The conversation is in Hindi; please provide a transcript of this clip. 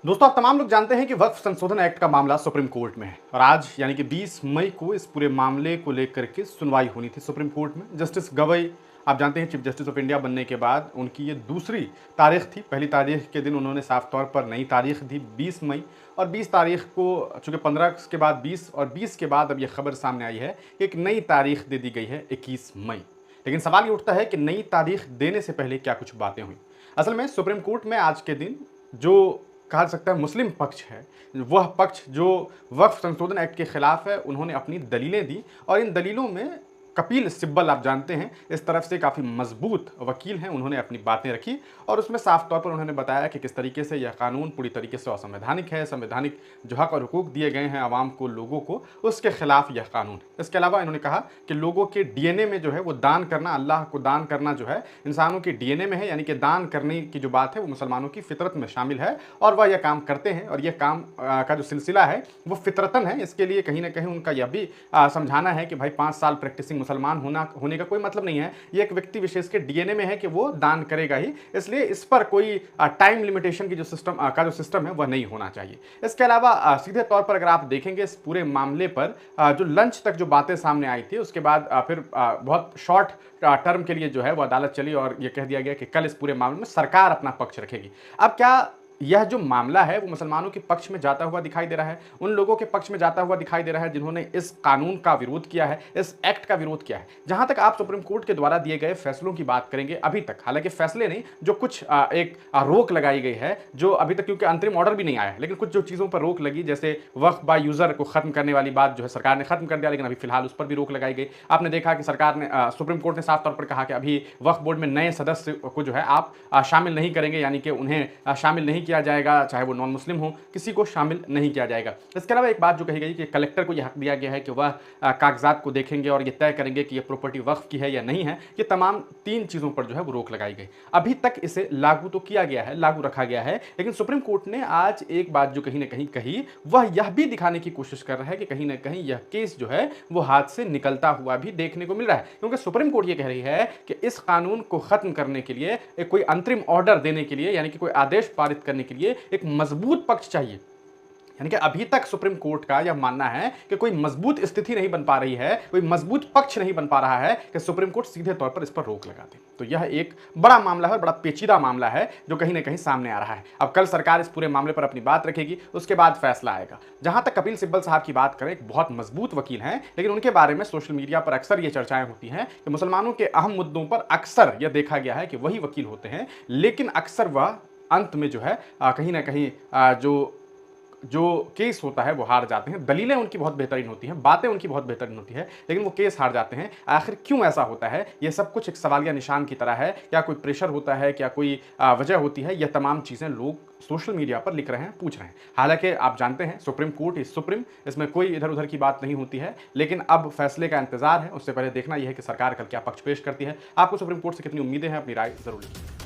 दोस्तों, आप तमाम लोग जानते हैं कि वक्फ संशोधन एक्ट का मामला सुप्रीम कोर्ट में है और आज यानी कि 20 मई को इस पूरे मामले को लेकर के सुनवाई होनी थी सुप्रीम कोर्ट में। जस्टिस गवई, आप जानते हैं, चीफ जस्टिस ऑफ इंडिया बनने के बाद उनकी ये दूसरी तारीख थी। पहली तारीख के दिन उन्होंने साफ तौर पर नई तारीख दी 20 मई, और 20 तारीख को चूँकि 15 के बाद 20 और 20 के बाद अब ये खबर सामने आई है कि एक नई तारीख दे दी गई है 21 मई। लेकिन सवाल ये उठता है कि नई तारीख देने से पहले क्या कुछ बातें हुई। असल में सुप्रीम कोर्ट में आज के दिन जो कहा जा सकता है मुस्लिम पक्ष है, वह पक्ष जो वक्फ संशोधन एक्ट के खिलाफ है, उन्होंने अपनी दलीलें दी और इन दलीलों में कपिल सिब्बल, आप जानते हैं, इस तरफ से काफ़ी मजबूत वकील हैं, उन्होंने अपनी बातें रखी और उसमें साफ तौर पर उन्होंने बताया कि किस तरीके से यह कानून पूरी तरीके से असंवैधानिक है। संवैधानिक जो हक और हुकूक दिए गए हैं आवाम को, लोगों को, उसके खिलाफ यह कानून है। इसके अलावा इन्होंने कहा कि लोगों के डीएनए में जो है वो दान करना, अल्लाह को दान करना जो है इंसानों के डीएनए में है, यानी कि दान करने की जो बात है वो मुसलमानों की फितरत में शामिल है और वह यह काम करते हैं और यह काम का जो सिलसिला है वो फितरतन है। इसके लिए कहीं ना कहीं उनका यह भी समझाना है कि भाई 5 साल प्रैक्टिसिंग मुसलमान होने का कोई मतलब नहीं है, ये एक व्यक्ति विशेष के डीएनए में है कि वो दान करेगा ही, इसलिए इस पर कोई टाइम लिमिटेशन की जो सिस्टम है वह नहीं होना चाहिए। इसके अलावा सीधे तौर पर अगर आप देखेंगे इस पूरे मामले पर जो लंच तक जो बातें सामने आई थी, उसके बाद फिर बहुत शॉर्ट टर्म के लिए जो है वो अदालत चली और ये कह दिया गया कि कल इस पूरे मामले में सरकार अपना पक्ष रखेगी। अब क्या यह जो मामला है वो मुसलमानों के पक्ष में जाता हुआ दिखाई दे रहा है, उन लोगों के पक्ष में जाता हुआ दिखाई दे रहा है जिन्होंने इस कानून का विरोध किया है, इस एक्ट का विरोध किया है। जहां तक आप सुप्रीम कोर्ट के द्वारा दिए गए फैसलों की बात करेंगे, अभी तक हालांकि फैसले नहीं, जो कुछ एक रोक लगाई गई है, जो अभी तक, क्योंकि अंतरिम ऑर्डर भी नहीं आया है, लेकिन कुछ जो चीज़ों पर रोक लगी, जैसे वक्फ बाय यूजर को खत्म करने वाली बात जो है सरकार ने खत्म कर दिया, लेकिन अभी फिलहाल उस पर भी रोक लगाई गई। आपने देखा कि सरकार ने, सुप्रीम कोर्ट ने साफ तौर पर कहा कि अभी वक्फ बोर्ड में नए सदस्य को जो है आप शामिल नहीं करेंगे, यानी कि उन्हें शामिल नहीं किया जाएगा, चाहे वो नॉन मुस्लिम हो, किसी को शामिल नहीं किया जाएगा। इसके अलावा एक बात जो कही गई कि कलेक्टर को यह हक दिया गया है कि वह कागजात को देखेंगे और ये तय करेंगे कि यह प्रॉपर्टी वक्फ की है या नहीं है। ये तमाम 3 चीज़ों पर जो है वो रोक लगाई गई। अभी तक इसे लागू तो किया गया है, लागू रखा गया है, लेकिन सुप्रीम कोर्ट ने आज एक बात जो कहीं ना कहीं कही, वह यह भी दिखाने की कोशिश कर रहा है कि कहीं ना कहीं यह केस जो है वो हाथ से निकलता हुआ भी देखने को मिल रहा है, क्योंकि सुप्रीम कोर्ट ये कह रही है कि इस कानून को खत्म करने के लिए, कोई अंतरिम ऑर्डर देने के लिए, यानी कि कोई आदेश पारित करने के लिए एक मजबूत पक्ष चाहिए। यानी कि अभी तक सुप्रीम कोर्ट का यह मानना है कि कोई मजबूत स्थिति नहीं बन पा रही है, कोई मजबूत पक्ष नहीं बन पा रहा है कि सुप्रीम कोर्ट सीधे तौर पर इस पर रोक लगा दे। तो यह एक बड़ा मामला है, बड़ा पेचीदा मामला है जो कहीं ना कहीं सामने आ रहा है। अब कल सरकार इस पूरे मामले पर अपनी बात रखेगी, उसके बाद फैसला आएगा। जहां तक कपिल सिब्बल साहब की बात करें, एक बहुत मजबूत वकील हैं, लेकिन उनके बारे में सोशल मीडिया पर अक्सर ये चर्चाएं होती हैं कि मुसलमानों के अहम मुद्दों पर अक्सर यह देखा गया है कि वही वकील होते हैं, लेकिन अक्सर वह अंत में जो है कहीं ना कहीं जो केस होता है वो हार जाते हैं। दलीलें उनकी बहुत बेहतरीन होती हैं, बातें उनकी बहुत बेहतरीन होती है, लेकिन वो केस हार जाते हैं। आखिर क्यों ऐसा होता है? ये सब कुछ एक सवालिया निशान की तरह है। क्या कोई प्रेशर होता है, क्या कोई वजह होती है? यह तमाम चीज़ें लोग सोशल मीडिया पर लिख रहे हैं, पूछ रहे हैं। हालांकि आप जानते हैं सुप्रीम कोर्ट इज सुप्रीम, इसमें कोई इधर उधर की बात नहीं होती है, लेकिन अब फैसले का इंतजार है। उससे पहले देखना यह है कि सरकार कल क्या पक्ष पेश करती है। आपको सुप्रीम कोर्ट से कितनी उम्मीदें हैं? अपनी राय जरूर लिखिए।